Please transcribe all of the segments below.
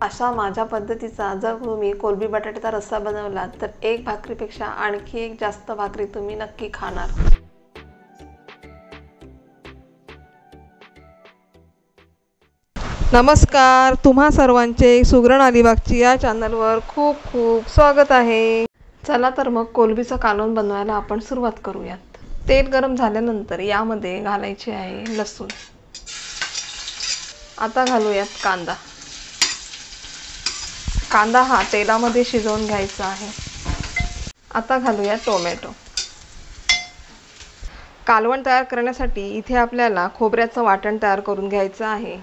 अशा माझ्या पद्धतीचा जर तुम्ही कोलंबी बटाट्याचा रस्सा बनवला तर एक भाकरीपेक्षा आणखी एक जास्त भाकरी तुम्ही नक्की खाणार। नमस्कार, तुम्हा सर्वांचे सुगरण अलिबागची या चॅनलवर खूप खूप स्वागत आहे। चला तर मग कोलंबीचं कालवण बनवायला आपण सुरुवात करूयात। तेल गरम झाल्यानंतर यामध्ये घालायचे आहे लसूण। आता घालूयात कांदा। कांदा हा तेलामध्ये शिजवून घ्यायचा आहे। आता घालूया टोमॅटो। कालवण तयार करण्यासाठी इथे आपल्याला खोबऱ्याचं वाटण तयार करून घ्यायचं आहे।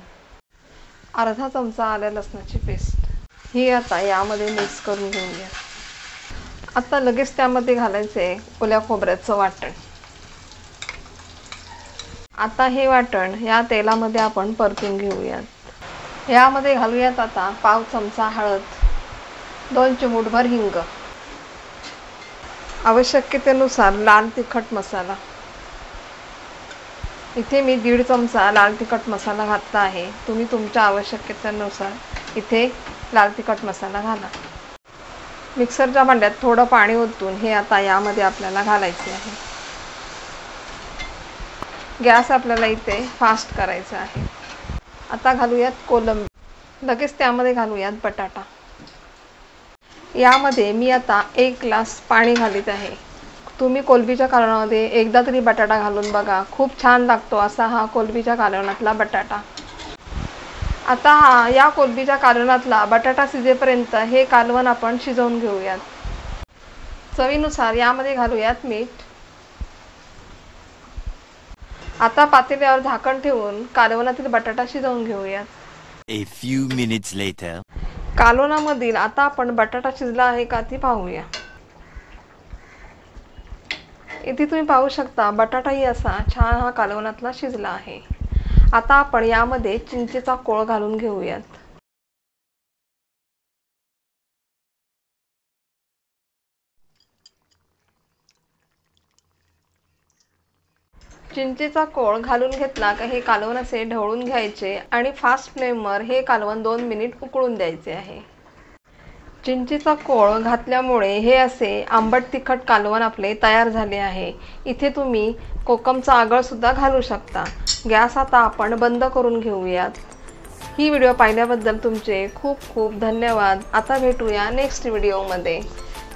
अर्धा चमचा आलं लसणाची पेस्ट ही आता यामध्ये मिक्स करून घेऊया। आता लगेच त्यामध्ये घालायचे ओल्या खोबऱ्याचं वाटण। आता हे वाटण या तेलामध्ये आपण परतून घेऊयात। यामध्ये घालूयात आता पाव चमचा हळद, 2 चिमूटभर हिंग, आवश्यकतेनुसार लाल तिखट मसाला। इथे मी 1.5 चमचा लाल तिखट मसाला घातला आहे। तुम्ही तुमच्या आवश्यकतेनुसार इथे लाल तिखट मसाला घाला। मिक्सरच्या भांड्यात थोडं पाणी ओतून हे आता यामध्ये आपल्याला घालायचे आहे। गॅस आपल्याला इथे फास्ट करायचा आहे। आता घालूयात कोलंबी। लगेच त्यामध्ये घालूयात बटाटा। यामध्ये मी आता 1 ग्लास पाणी घालीत आहे। तुम्ही कोलंबीच्या कालवणामध्ये एकदा तरी बटाटा घालून बघा, खूप छान लागतो असा हा कोलंबीच्या कालवणातला बटाटा। आता या कोलंबीच्या कालवणातला बटाटा शिजेपर्यंत हे कालवण आपण शिजवून घेऊयात। चवीनुसार यामध्ये घालूयात मीठ। आता पातेल्यावर झाकण ठेवून कालवणातील बटाटा शिजवून घेऊयात। A few minutes later. कालवणामधील आता आपण बटाटा शिजला आहे का ते पाहूया। इथे तुम्ही पाहू शकता बटाटाही असा छान हा कालवणातला शिजला आहे। आता आपण यामध्ये चिंचेचा कोळ घालून घेऊयात। चिंचेचा कोळ घालून घेतला का हे कालवण असे ढवळून घ्यायचे आणि फास्ट फ्लेमवर हे कालवण 2 मिनिट उकळून द्यायचे आहे। चिंचेचा कोळ घातल्यामुळे हे असे आंबट तिखट कालवण आपले तयार झाले आहे। इथे तुम्ही कोकमचा आगळ सुद्धा घालू शकता। गॅस आता आपण बंद करून घेऊयात। ही व्हिडिओ पाहिल्याबद्दल तुमचे खूप खूप धन्यवाद। आता भेटूया नेक्स्ट व्हिडिओमध्ये।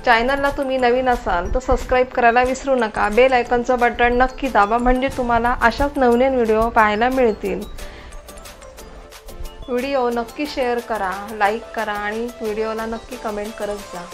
चॅनलला तुम्ही नवीन असाल तर सबस्क्राईब करायला विसरू नका। बेल आयकॉनचं बटन नक्की दाबा म्हणजे तुम्हाला अशाच नवनवीन व्हिडिओ पाहायला मिळतील। व्हिडिओ नक्की शेअर करा, लाईक करा आणि व्हिडिओला नक्की कमेंट करत जा।